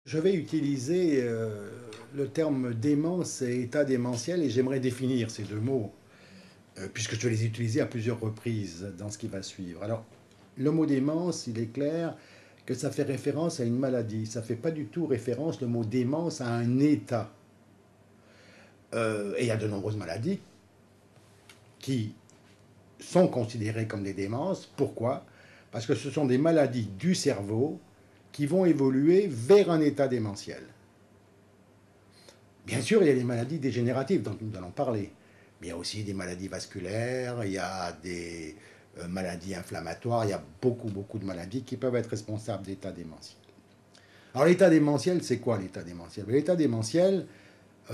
Je vais utiliser le terme démence et état démentiel et j'aimerais définir ces deux mots, puisque je vais les utiliser à plusieurs reprises dans ce qui va suivre. Alors, le mot démence, il est clair que ça fait référence à une maladie. Ça ne fait pas du tout référence, le mot démence, à un état. Et il y a de nombreuses maladies qui sont considérées comme des démences. Pourquoi? Parce que ce sont des maladies du cerveau qui vont évoluer vers un état démentiel. Bien sûr, il y a des maladies dégénératives dont nous allons parler. Mais il y a aussi des maladies vasculaires, il y a des maladies inflammatoires, il y a beaucoup de maladies qui peuvent être responsables d'état démentiel. Alors l'état démentiel, c'est quoi l'état démentiel? L'état démentiel,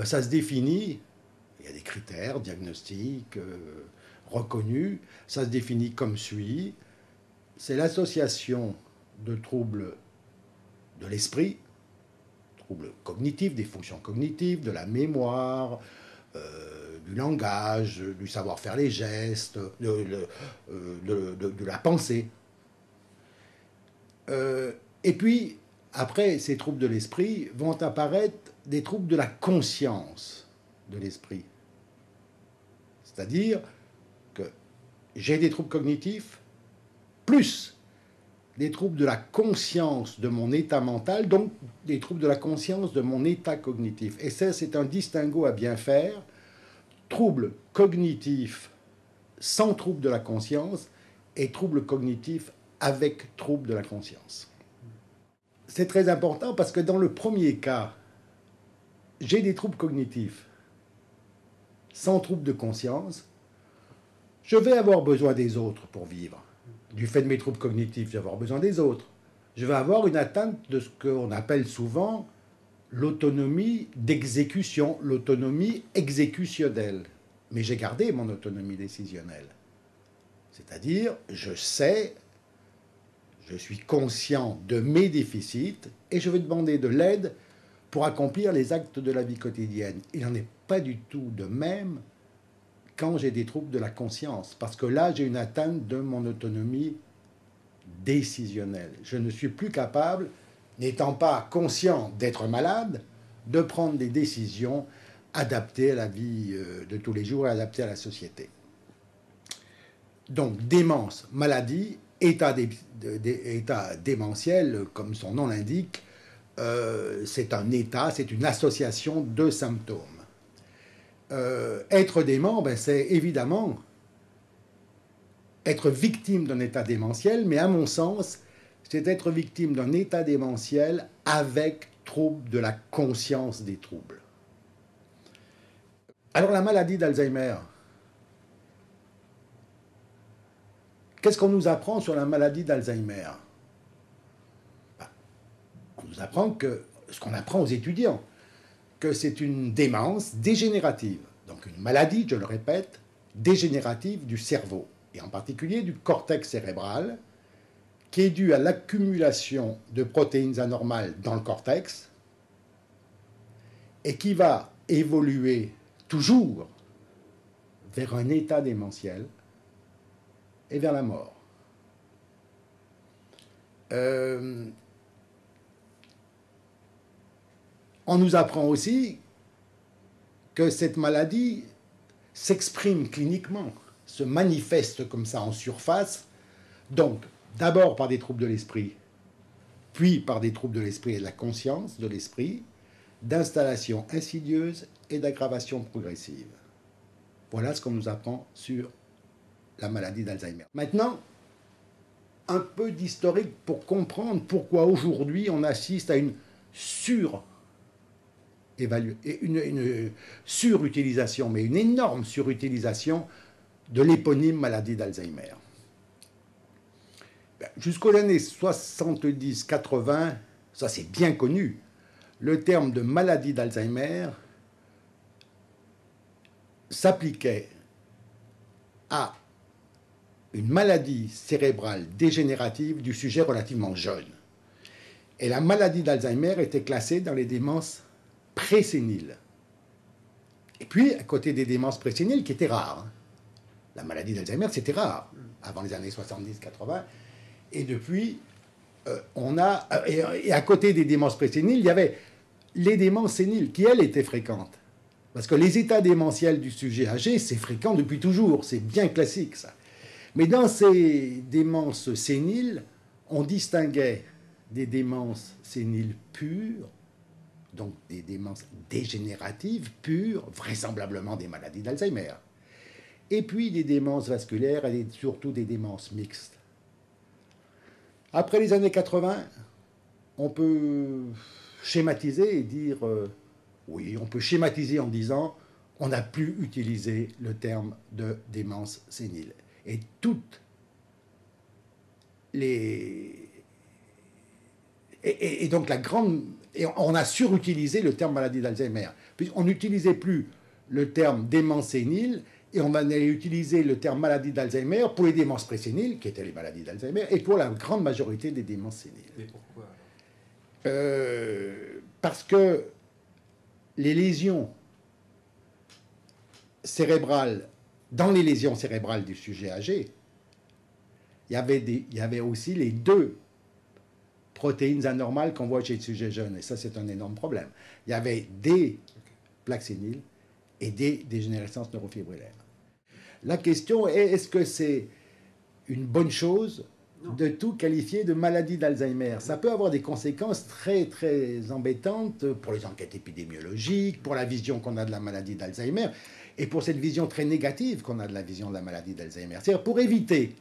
ça se définit, il y a des critères diagnostiques reconnus, ça se définit comme suit. C'est l'association de troubles de l'esprit, troubles cognitifs, des fonctions cognitives, de la mémoire, du langage, du savoir-faire les gestes, de la pensée. Et puis, après ces troubles de l'esprit, vont apparaître des troubles de la conscience de l'esprit. C'est-à-dire que j'ai des troubles cognitifs, plus des troubles de la conscience de mon état mental, donc des troubles de la conscience de mon état cognitif. Et ça, c'est un distinguo à bien faire. Troubles cognitifs sans troubles de la conscience et troubles cognitifs avec troubles de la conscience. C'est très important parce que dans le premier cas, j'ai des troubles cognitifs sans troubles de conscience, je vais avoir besoin des autres pour vivre. Du fait de mes troubles cognitifs, je vais avoir besoin des autres. Je vais avoir une atteinte de ce qu'on appelle souvent l'autonomie d'exécution, l'autonomie exécutionnelle. Mais j'ai gardé mon autonomie décisionnelle. C'est-à-dire, je sais, je suis conscient de mes déficits et je vais demander de l'aide pour accomplir les actes de la vie quotidienne. Il n'en est pas du tout de même quand j'ai des troubles de la conscience, parce que là, j'ai une atteinte de mon autonomie décisionnelle. Je ne suis plus capable, n'étant pas conscient d'être malade, de prendre des décisions adaptées à la vie de tous les jours et adaptées à la société. Donc, démence, maladie, état démentiel, comme son nom l'indique, c'est un état, c'est une association de symptômes. Être dément, c'est évidemment être victime d'un état démentiel, mais à mon sens, c'est être victime d'un état démentiel avec trouble de la conscience des troubles. Alors la maladie d'Alzheimer, qu'est-ce qu'on nous apprend sur la maladie d'Alzheimer? On nous apprend que, ce qu'on apprend aux étudiants, que c'est une démence dégénérative, donc une maladie, je le répète, dégénérative du cerveau, et en particulier du cortex cérébral, qui est due à l'accumulation de protéines anormales dans le cortex, et qui va évoluer toujours vers un état démentiel et vers la mort. On nous apprend aussi que cette maladie s'exprime cliniquement, se manifeste comme ça en surface, donc d'abord par des troubles de l'esprit, puis par des troubles de l'esprit et de la conscience de l'esprit, d'installation insidieuse et d'aggravation progressive. Voilà ce qu'on nous apprend sur la maladie d'Alzheimer. Maintenant, un peu d'historique pour comprendre pourquoi aujourd'hui on assiste à une surutilisation, mais une énorme surutilisation de l'éponyme maladie d'Alzheimer. Jusqu'aux années 70-80, ça c'est bien connu, le terme de maladie d'Alzheimer s'appliquait à une maladie cérébrale dégénérative du sujet relativement jeune. Et la maladie d'Alzheimer était classée dans les démences préséniles. Et puis, à côté des démences préséniles, qui étaient rares, la maladie d'Alzheimer, c'était rare, avant les années 70-80, et depuis, et à côté des démences préséniles, il y avait les démences séniles qui, elles, étaient fréquentes. Parce que les états démentiels du sujet âgé, c'est fréquent depuis toujours, c'est bien classique ça. Mais dans ces démences séniles, on distinguait des démences séniles pures, donc des démences dégénératives pures, vraisemblablement des maladies d'Alzheimer, et puis des démences vasculaires et surtout des démences mixtes. Après les années 80, on peut schématiser et dire, oui, on peut schématiser en disant, on n'a plus utilisé le terme de démence sénile. Et toutes les... Et donc la grande... Et on a surutilisé le terme maladie d'Alzheimer. On n'utilisait plus le terme démence sénile, et on allait utiliser le terme maladie d'Alzheimer pour les démences préséniles, qui étaient les maladies d'Alzheimer, et pour la grande majorité des démences séniles. Et pourquoi parce que les lésions cérébrales, dans les lésions cérébrales du sujet âgé, il y avait aussi les deux protéines anormales qu'on voit chez le sujet jeune, et ça c'est un énorme problème. Il y avait des plaques séniles et des dégénérescences neurofibrillaires. La question est, est-ce que c'est une bonne chose de tout qualifier de maladie d'Alzheimer? Ça peut avoir des conséquences très très embêtantes pour les enquêtes épidémiologiques, pour la vision qu'on a de la maladie d'Alzheimer, et pour cette vision très négative qu'on a de la vision de la maladie d'Alzheimer. C'est-à-dire pour éviter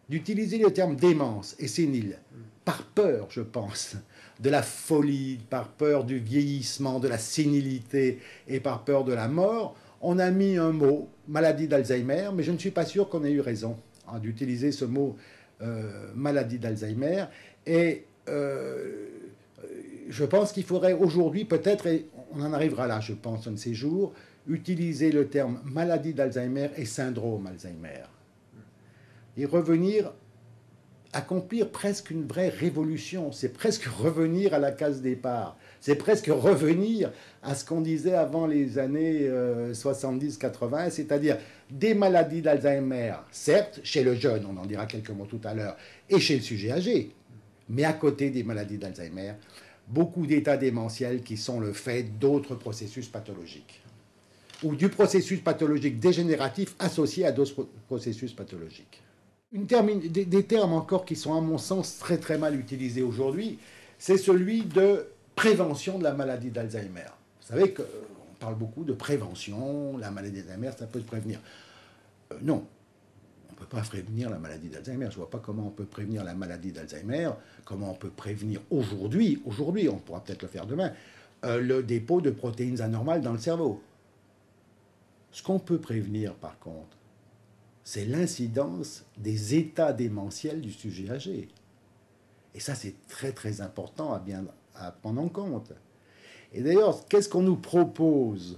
d'utiliser le terme démence et sénile, par peur, je pense, de la folie, par peur du vieillissement, de la sénilité et par peur de la mort, on a mis un mot, maladie d'Alzheimer, mais je ne suis pas sûr qu'on ait eu raison d'utiliser ce mot maladie d'Alzheimer. Et je pense qu'il faudrait aujourd'hui peut-être, et on en arrivera là, je pense, un de ces jours, utiliser le terme maladie d'Alzheimer et syndrome Alzheimer. Et revenir, accomplir presque une vraie révolution. C'est presque revenir à la case départ. C'est presque revenir à ce qu'on disait avant les années 70-80, c'est-à-dire des maladies d'Alzheimer, certes, chez le jeune, on en dira quelques mots tout à l'heure, et chez le sujet âgé, mais à côté des maladies d'Alzheimer, beaucoup d'états démentiels qui sont le fait d'autres processus pathologiques, ou du processus pathologique dégénératif associé à d'autres processus pathologiques. Des termes encore qui sont à mon sens très très mal utilisés aujourd'hui, c'est celui de prévention de la maladie d'Alzheimer. Vous savez qu'on parle beaucoup de prévention, la maladie d'Alzheimer, ça peut se prévenir. Non, on ne peut pas prévenir la maladie d'Alzheimer. Je ne vois pas comment on peut prévenir la maladie d'Alzheimer, comment on peut prévenir aujourd'hui, on pourra peut-être le faire demain, le dépôt de protéines anormales dans le cerveau. Ce qu'on peut prévenir par contre, c'est l'incidence des états démentiels du sujet âgé. Et ça, c'est très très important à prendre en compte. Et d'ailleurs, qu'est-ce qu'on nous propose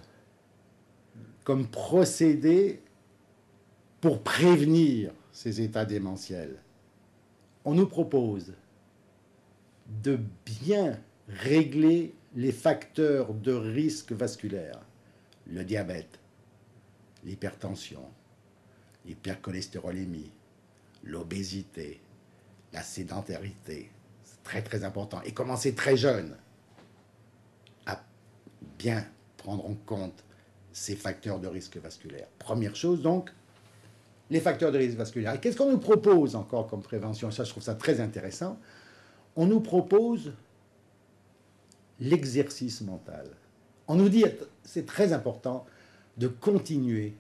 comme procédé pour prévenir ces états démentiels? On nous propose de bien régler les facteurs de risque vasculaire, le diabète, l'hypertension, l'hypercholestérolémie, l'obésité, la sédentarité. C'est très très important. Et commencer très jeune à bien prendre en compte ces facteurs de risque vasculaire. Première chose donc, les facteurs de risque vasculaire. Et qu'est-ce qu'on nous propose encore comme prévention? Ça, je trouve ça très intéressant. On nous propose l'exercice mental. On nous dit, c'est très important de continuer,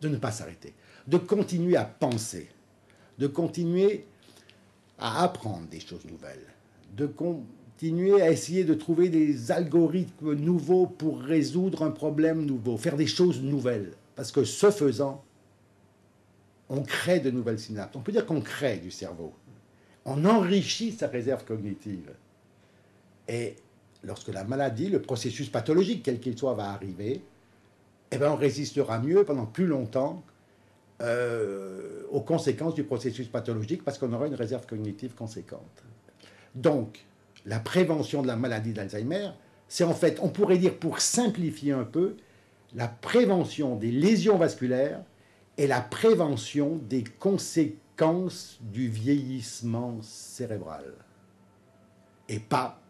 de ne pas s'arrêter, de continuer à penser, de continuer à apprendre des choses nouvelles, de continuer à essayer de trouver des algorithmes nouveaux pour résoudre un problème nouveau, faire des choses nouvelles. Parce que ce faisant, on crée de nouvelles synapses. On peut dire qu'on crée du cerveau. On enrichit sa réserve cognitive. Et lorsque la maladie, le processus pathologique, quel qu'il soit, va arriver, eh bien, on résistera mieux pendant plus longtemps aux conséquences du processus pathologique parce qu'on aura une réserve cognitive conséquente. Donc, la prévention de la maladie d'Alzheimer, c'est en fait, on pourrait dire pour simplifier un peu, la prévention des lésions vasculaires et la prévention des conséquences du vieillissement cérébral. et pas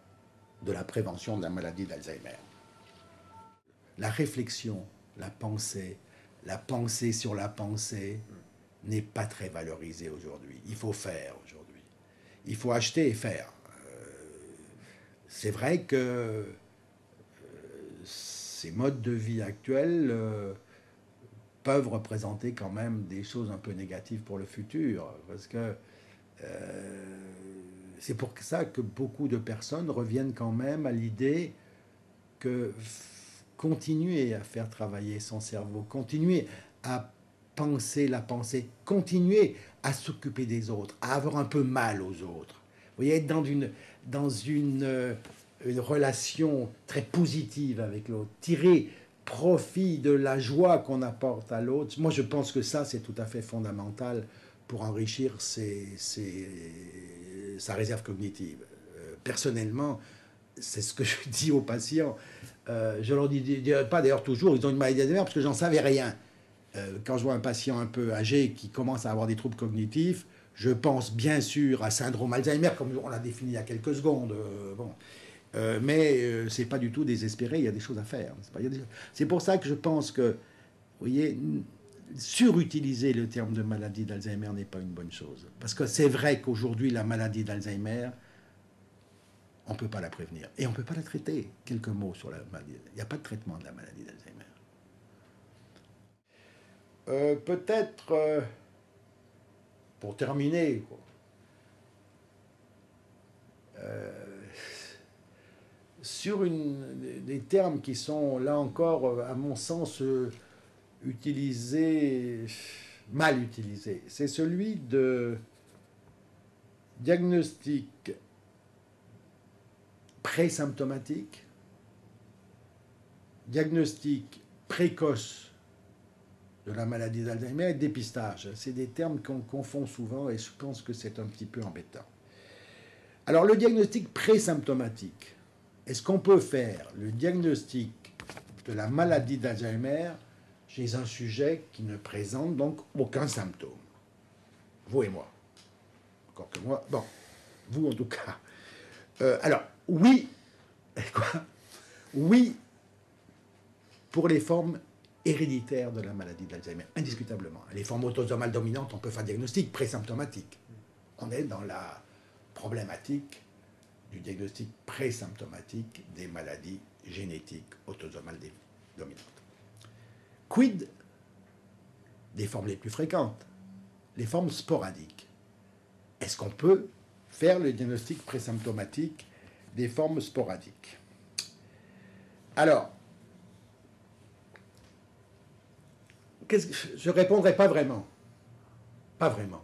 de la prévention de la maladie d'Alzheimer. La réflexion, la pensée sur la pensée n'est pas très valorisée aujourd'hui. Il faut faire aujourd'hui. Il faut acheter et faire. C'est vrai que ces modes de vie actuels peuvent représenter quand même des choses un peu négatives pour le futur, parce que c'est pour ça que beaucoup de personnes reviennent quand même à l'idée que continuer à faire travailler son cerveau, continuer à penser la pensée, continuer à s'occuper des autres, à avoir un peu mal aux autres. Vous voyez, être dans une relation très positive avec l'autre, tirer profit de la joie qu'on apporte à l'autre. Moi, je pense que ça, c'est tout à fait fondamental pour enrichir sa réserve cognitive. Personnellement, c'est ce que je dis aux patients. Je leur dis pas d'ailleurs toujours, ils ont une maladie d'Alzheimer parce que j'en savais rien. Quand je vois un patient un peu âgé qui commence à avoir des troubles cognitifs, je pense bien sûr à syndrome Alzheimer, comme on l'a défini il y a quelques secondes. Mais c'est pas du tout désespéré, il y a des choses à faire. C'est pour ça que je pense que, vous voyez, surutiliser le terme de maladie d'Alzheimer n'est pas une bonne chose. Parce que c'est vrai qu'aujourd'hui, la maladie d'Alzheimer, on ne peut pas la prévenir. Et on ne peut pas la traiter. Quelques mots sur la maladie. Il n'y a pas de traitement de la maladie d'Alzheimer. Peut-être, pour terminer, sur des termes qui sont, là encore, à mon sens, utilisés, mal utilisés. C'est celui de diagnostic présymptomatique, diagnostic précoce de la maladie d'Alzheimer et dépistage. C'est des termes qu'on confond souvent et je pense que c'est un petit peu embêtant. Alors le diagnostic présymptomatique, est-ce qu'on peut faire le diagnostic de la maladie d'Alzheimer chez un sujet qui ne présente donc aucun symptôme? Vous et moi. Encore que moi. Bon, vous en tout cas. Alors, oui. Quoi? Oui, pour les formes héréditaires de la maladie d'Alzheimer, indiscutablement. Les formes autosomales dominantes, on peut faire un diagnostic présymptomatique. On est dans la problématique du diagnostic présymptomatique des maladies génétiques autosomales dominantes. Quid des formes les plus fréquentes? Les formes sporadiques. Est-ce qu'on peut faire le diagnostic présymptomatique des formes sporadiques? Alors, je ne répondrai pas vraiment. Pas vraiment.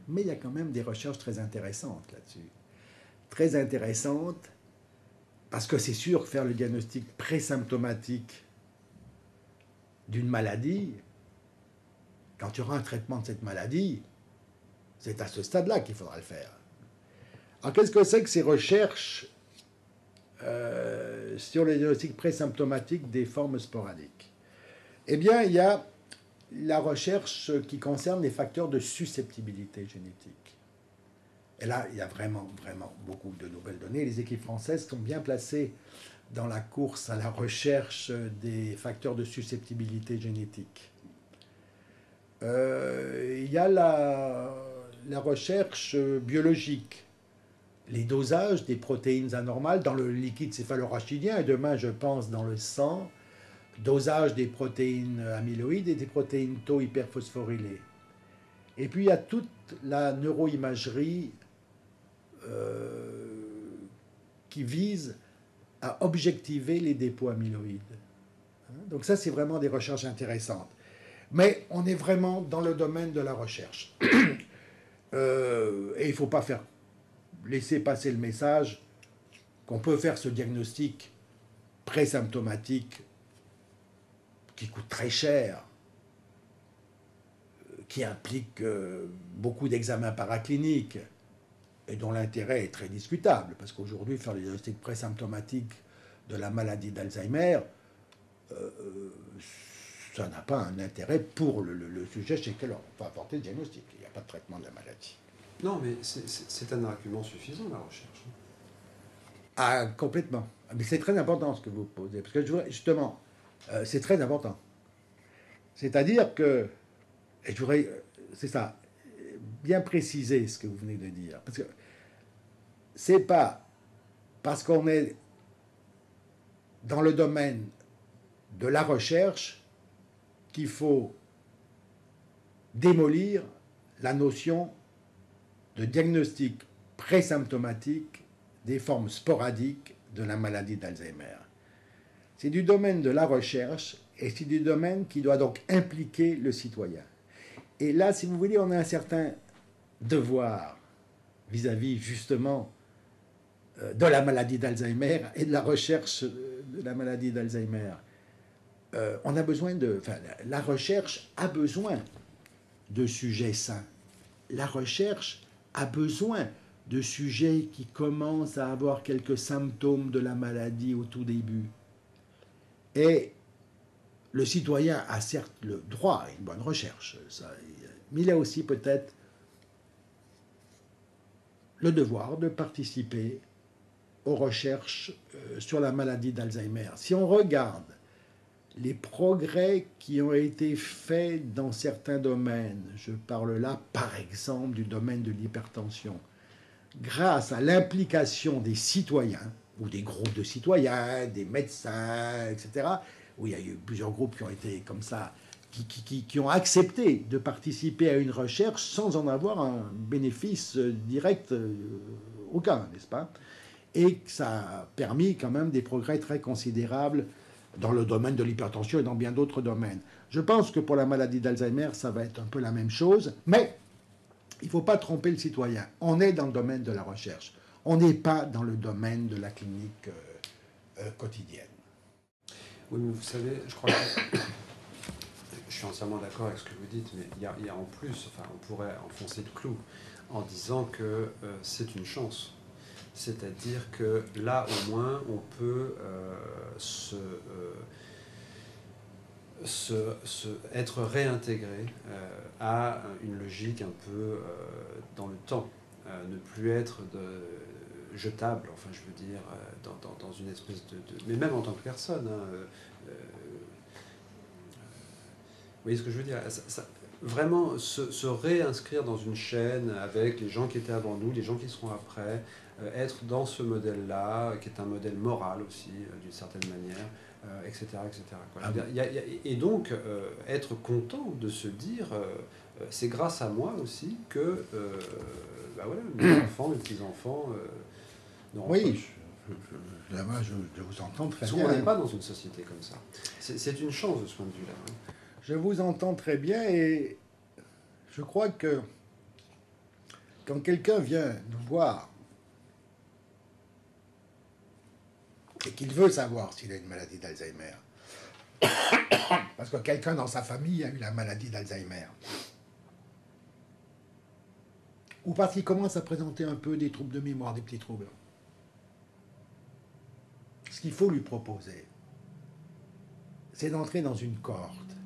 Mais il y a quand même des recherches très intéressantes là-dessus. Très intéressantes, parce que c'est sûr que faire le diagnostic présymptomatique d'une maladie, quand il y aura un traitement de cette maladie, c'est à ce stade-là qu'il faudra le faire. Alors qu'est-ce que c'est que ces recherches sur le diagnostic présymptomatique des formes sporadiques? Eh bien, il y a la recherche qui concerne les facteurs de susceptibilité génétique. Et là, il y a vraiment, vraiment beaucoup de nouvelles données. Les équipes françaises sont bien placées dans la course à la recherche des facteurs de susceptibilité génétique. Il y a la recherche biologique, les dosages des protéines anormales dans le liquide céphalorachidien, et demain, je pense, dans le sang, dosage des protéines amyloïdes et des protéines tau hyperphosphorylées. Et puis, il y a toute la neuroimagerie qui vise à objectiver les dépôts amyloïdes. Donc ça, c'est vraiment des recherches intéressantes. Mais on est vraiment dans le domaine de la recherche. Et il ne faut pas laisser passer le message qu'on peut faire ce diagnostic présymptomatique qui coûte très cher, qui implique beaucoup d'examens paracliniques et dont l'intérêt est très discutable, parce qu'aujourd'hui, faire le diagnostic présymptomatique de la maladie d'Alzheimer, ça n'a pas un intérêt pour le sujet chez lequel on va apporter le diagnostic. Il n'y a pas de traitement de la maladie. Non, mais c'est un argument suffisant, la recherche. Ah, complètement. Mais c'est très important ce que vous posez, parce que justement, c'est très important. C'est-à-dire que, et je voudrais, c'est ça, bien préciser ce que vous venez de dire, parce que c'est pas parce qu'on est dans le domaine de la recherche qu'il faut démolir la notion de diagnostic présymptomatique des formes sporadiques de la maladie d'Alzheimer. C'est du domaine de la recherche et c'est du domaine qui doit donc impliquer le citoyen. Et là, si vous voulez, on a un certain devoir vis-à-vis justement de la maladie d'Alzheimer et de la recherche de la maladie d'Alzheimer. On a besoin de... Enfin, la recherche a besoin de sujets sains. La recherche a besoin de sujets qui commencent à avoir quelques symptômes de la maladie au tout début. Et le citoyen a certes le droit à une bonne recherche, ça, mais il a aussi peut-être le devoir de participer aux recherches sur la maladie d'Alzheimer. Si on regarde les progrès qui ont été faits dans certains domaines, je parle là par exemple du domaine de l'hypertension, grâce à l'implication des citoyens, ou des groupes de citoyens, des médecins, etc., où il y a eu plusieurs groupes qui ont été comme ça, qui ont accepté de participer à une recherche sans en avoir un bénéfice direct aucun, n'est-ce pas? Et que ça a permis quand même des progrès très considérables dans le domaine de l'hypertension et dans bien d'autres domaines. Je pense que pour la maladie d'Alzheimer, ça va être un peu la même chose, mais il ne faut pas tromper le citoyen. On est dans le domaine de la recherche. On n'est pas dans le domaine de la clinique quotidienne. Oui, mais vous savez, je crois que je suis entièrement d'accord avec ce que vous dites, mais il y a en plus, enfin, on pourrait enfoncer le clou en disant que c'est une chance. C'est-à-dire que là, au moins, on peut être réintégré à une logique un peu dans le temps, ne plus être jetable, enfin je veux dire, dans une espèce mais même en tant que personne. Vous voyez ce que je veux dire? Vraiment se réinscrire dans une chaîne avec les gens qui étaient avant nous, les gens qui seront après, être dans ce modèle-là, qui est un modèle moral aussi, d'une certaine manière, etc. etc. Quoi. Ah bon. Et donc, être content de se dire, c'est grâce à moi aussi que bah voilà, mes enfants, mes petits-enfants n'auront pas... Oui, je vous entends très Parce bien. qu'on n'est pas dans une société comme ça. C'est une chance de ce point de vue-là. Hein. Je vous entends très bien et je crois que quand quelqu'un vient nous voir et qu'il veut savoir s'il a une maladie d'Alzheimer, parce que quelqu'un dans sa famille a eu la maladie d'Alzheimer, ou parce qu'il commence à présenter un peu des troubles de mémoire, des petits troubles, ce qu'il faut lui proposer, c'est d'entrer dans une cohorte,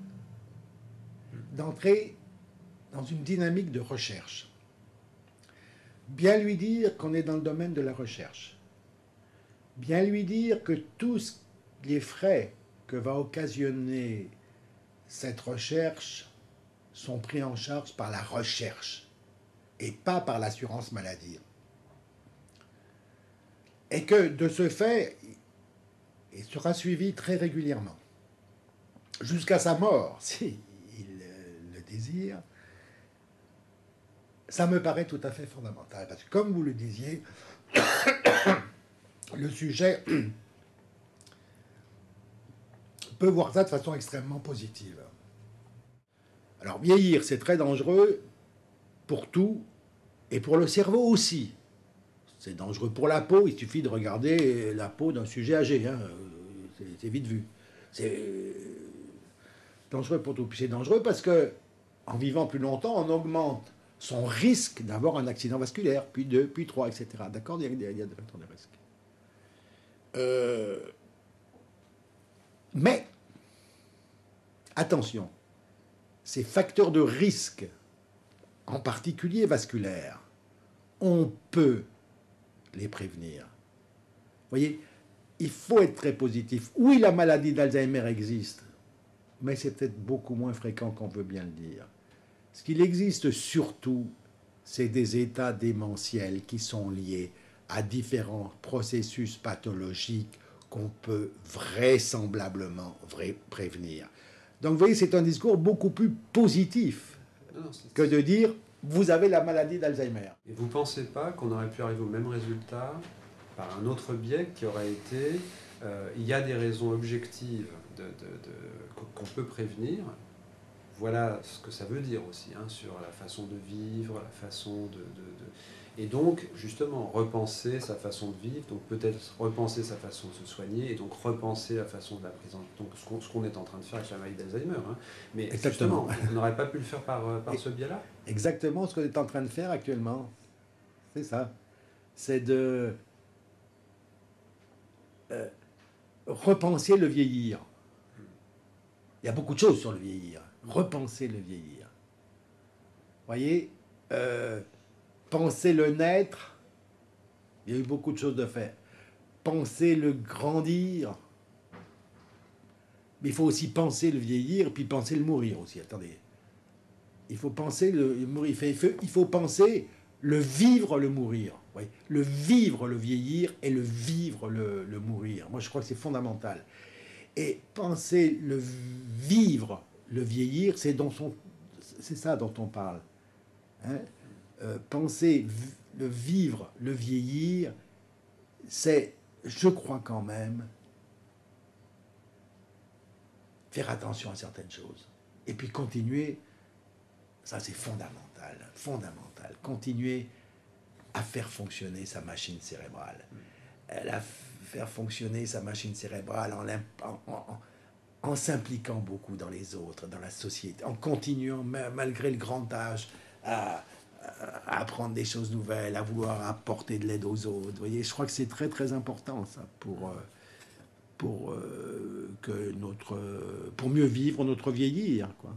d'entrer dans une dynamique de recherche. Bien lui dire qu'on est dans le domaine de la recherche. Bien lui dire que tous les frais que va occasionner cette recherche sont pris en charge par la recherche et pas par l'assurance maladie. Et que de ce fait, il sera suivi très régulièrement, jusqu'à sa mort, s'il le désire. Ça me paraît tout à fait fondamental, parce que comme vous le disiez, le sujet peut voir ça de façon extrêmement positive. Alors vieillir, c'est très dangereux pour tout, et pour le cerveau aussi. C'est dangereux pour la peau, il suffit de regarder la peau d'un sujet âgé, hein. C'est vite vu. C'est dangereux pour tout. Puis c'est dangereux parce que, en vivant plus longtemps, on augmente son risque d'avoir un accident vasculaire, puis 2, puis 3, etc. D'accord? Il y a des facteurs de risque. Mais, attention, ces facteurs de risque, en particulier vasculaires, on peut les prévenir. voyez, il faut être très positif. Oui, la maladie d'Alzheimer existe, mais c'est peut-être beaucoup moins fréquent qu'on veut bien le dire. Ce qu'il existe surtout, c'est des états démentiels qui sont liés à différents processus pathologiques qu'on peut vraisemblablement prévenir. Donc vous voyez, c'est un discours beaucoup plus positif que de dire vous avez la maladie d'Alzheimer. Et vous ne pensez pas qu'on aurait pu arriver au même résultat par un autre biais qui aurait été il y a des raisons objectives qu'on peut prévenir. Voilà ce que ça veut dire aussi, hein, sur la façon de vivre, la façon Et donc, justement, repenser sa façon de vivre, donc peut-être repenser sa façon de se soigner, et donc repenser la façon de la prise en... Donc ce qu'on est en train de faire avec la maladie d'Alzheimer. Hein. Mais exactement, justement, on n'aurait pas pu le faire par ce biais-là. Exactement ce qu'on est en train de faire actuellement. C'est ça. C'est de repenser le vieillir. Il y a beaucoup de choses sur le vieillir. Repenser le vieillir. Voyez, penser le naître, il y a eu beaucoup de choses de faire. Penser le grandir, mais il faut aussi penser le vieillir, puis penser le mourir aussi. Attendez. Il faut penser le mourir. Il faut penser le vivre, le mourir. Oui. Le vivre, le vieillir, et le vivre, le mourir. Moi, je crois que c'est fondamental. Et penser le vivre, le vieillir, c'est ça dont on parle. Hein? Penser le vivre, le vieillir, c'est, je crois quand même, faire attention à certaines choses. Et puis continuer, ça c'est fondamental, fondamental, continuer à faire fonctionner sa machine cérébrale. Faire fonctionner sa machine cérébrale en s'impliquant beaucoup dans les autres, dans la société, en continuant, malgré le grand âge, à apprendre des choses nouvelles, à vouloir apporter de l'aide aux autres. Vous voyez, je crois que c'est très très important ça pour mieux vivre notre vieillir, quoi.